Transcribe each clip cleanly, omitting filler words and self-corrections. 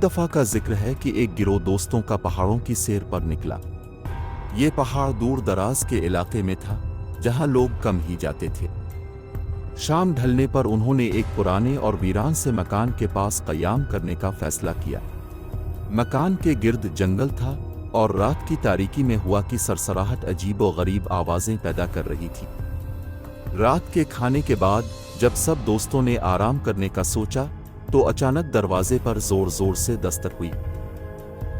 दफ़ा का जिक्र है कि एक गिरोह दोस्तों का पहाड़ों की सैर पर निकला। ये पहाड़ दूर दराज के इलाके में था जहां लोग कम ही जाते थे। शाम ढलने पर उन्होंने एक पुराने और वीरान से मकान के पास क़याम करने का फैसला किया। मकान के गिर्द जंगल था और रात की तारीकी में हवा की सरसराहट अजीब व गरीब आवाज़ें पैदा कर रही थी। रात के खाने के बाद जब सब दोस्तों ने आराम करने का सोचा तो अचानक दरवाजे पर जोर जोर से दस्तक हुई।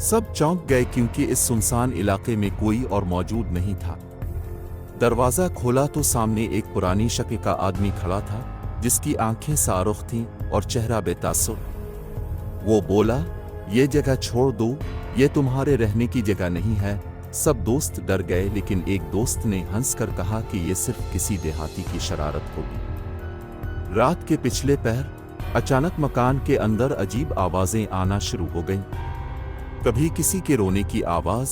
सब चौंक गए क्योंकि इस सुनसान इलाके में कोई और मौजूद नहीं था। दरवाज़ा खोला तो सामने एक पुरानी शक्ल का आदमी खड़ा था जिसकी आंखें सारुख थीं और चेहरा बेतासुर। वो बोला, ये जगह छोड़ दो, ये तुम्हारे रहने की जगह नहीं है। सब दोस्त डर गए, लेकिन एक दोस्त ने हंसकर कहा कि ये सिर्फ किसी देहाती की शरारत होगी। रात के पिछले पहर अचानक मकान के अंदर अजीब आवाज़ें आना शुरू हो गईं। कभी किसी के रोने की आवाज़,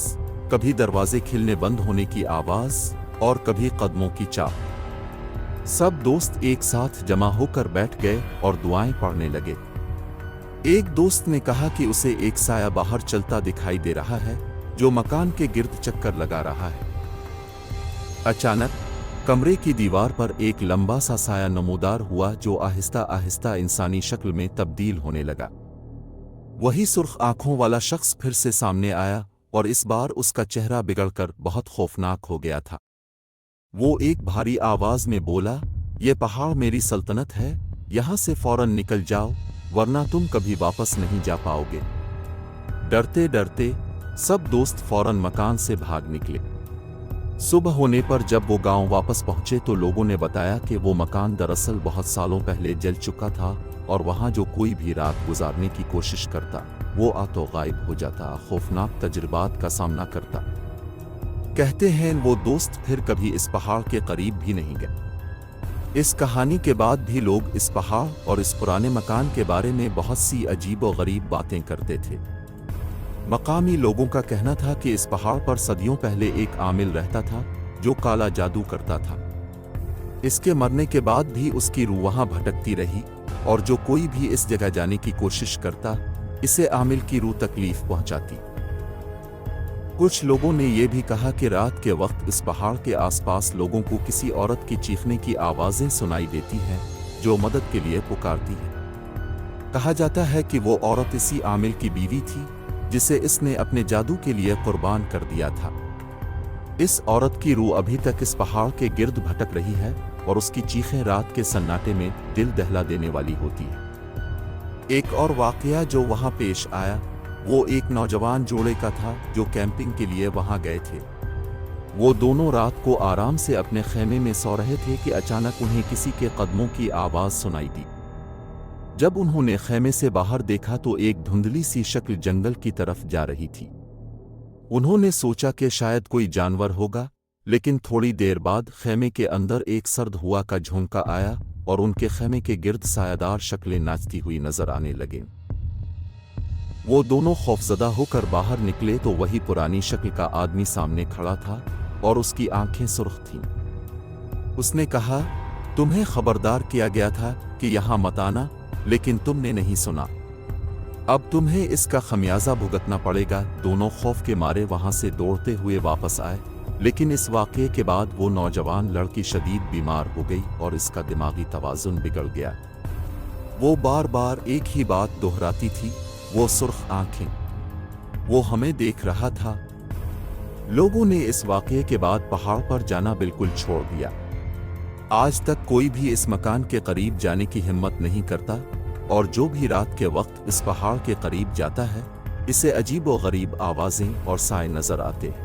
कभी दरवाजे खिलने बंद होने की आवाज़ और कभी कदमों की चाप। सब दोस्त एक साथ जमा होकर बैठ गए और दुआएं पढ़ने लगे। एक दोस्त ने कहा कि उसे एक साया बाहर चलता दिखाई दे रहा है जो मकान के गिर्द चक्कर लगा रहा है। अचानक कमरे की दीवार पर एक लंबा सा साया नमूदार हुआ जो आहिस्ता आहिस्ता इंसानी शक्ल में तब्दील होने लगा। वही सुर्ख आंखों वाला शख्स फिर से सामने आया और इस बार उसका चेहरा बिगड़कर बहुत खौफनाक हो गया था। वो एक भारी आवाज में बोला, ये पहाड़ मेरी सल्तनत है, यहां से फौरन निकल जाओ वरना तुम कभी वापस नहीं जा पाओगे। डरते डरते सब दोस्त फौरन मकान से भाग निकले। सुबह होने पर जब वो गांव वापस पहुंचे तो लोगों ने बताया कि वो मकान दरअसल बहुत सालों पहले जल चुका था और वहां जो कोई भी रात गुजारने की कोशिश करता वो तो गायब हो जाता, खौफनाक तजुर्बात का सामना करता। कहते हैं वो दोस्त फिर कभी इस पहाड़ के करीब भी नहीं गए। इस कहानी के बाद भी लोग इस पहाड़ और इस पुराने मकान के बारे में बहुत सी अजीब व गरीब बातें करते थे। मकामी लोगों का कहना था कि इस पहाड़ पर सदियों पहले एक आमिल रहता था जो काला जादू करता था। इसके मरने के बाद भी उसकी रूह वहां भटकती रही और जो कोई भी इस जगह जाने की कोशिश करता इसे आमिल की रूह तकलीफ पहुंचाती। कुछ लोगों ने यह भी कहा कि रात के वक्त इस पहाड़ के आसपास लोगों को किसी औरत की चीखने की आवाजें सुनाई देती हैं जो मदद के लिए पुकारती है। कहा जाता है कि वो औरत इसी आमिल की बीवी थी जिसे इसने अपने जादू के लिए कुर्बान कर दिया था। इस औरत की रूह अभी तक इस पहाड़ के गिर्द भटक रही है और उसकी चीखें रात के सन्नाटे में दिल दहला देने वाली होती है। एक और वाकया जो वहां पेश आया वो एक नौजवान जोड़े का था जो कैंपिंग के लिए वहां गए थे। वो दोनों रात को आराम से अपने खेमे में सो रहे थे कि अचानक उन्हें किसी के कदमों की आवाज सुनाई दी। जब उन्होंने खेमे से बाहर देखा तो एक धुंधली सी शक्ल जंगल की तरफ जा रही थी। उन्होंने सोचा कि शायद कोई जानवर होगा, लेकिन थोड़ी देर बाद खेमे के अंदर एक सर्द हवा का झोंका आया और उनके खेमे के गिर्द सायादार शक्लें नाचती हुई नजर आने लगीं। वो दोनों खौफजदा होकर बाहर निकले तो वही पुरानी शक्ल का आदमी सामने खड़ा था और उसकी आंखें सुर्ख थीं। उसने कहा, तुम्हें खबरदार किया गया था कि यहां मत आना, लेकिन तुमने नहीं सुना। अब तुम्हें इसका खमियाजा भुगतना पड़ेगा। दोनों खौफ के मारे वहां से दौड़ते हुए वापस आए, लेकिन इस वाक़ये के बाद वो नौजवान लड़की शदीद बीमार हो गई और इसका दिमागी तवाज़ुन बिगड़ गया। वो बार बार एक ही बात दोहराती थी, वो सुर्ख आंखें, वो हमें देख रहा था। लोगों ने इस वाक़ये के बाद पहाड़ पर जाना बिल्कुल छोड़ दिया। आज तक कोई भी इस मकान के करीब जाने की हिम्मत नहीं करता और जो भी रात के वक्त इस पहाड़ के करीब जाता है इसे अजीब व गरीब आवाज़ें और साए नजर आते हैं।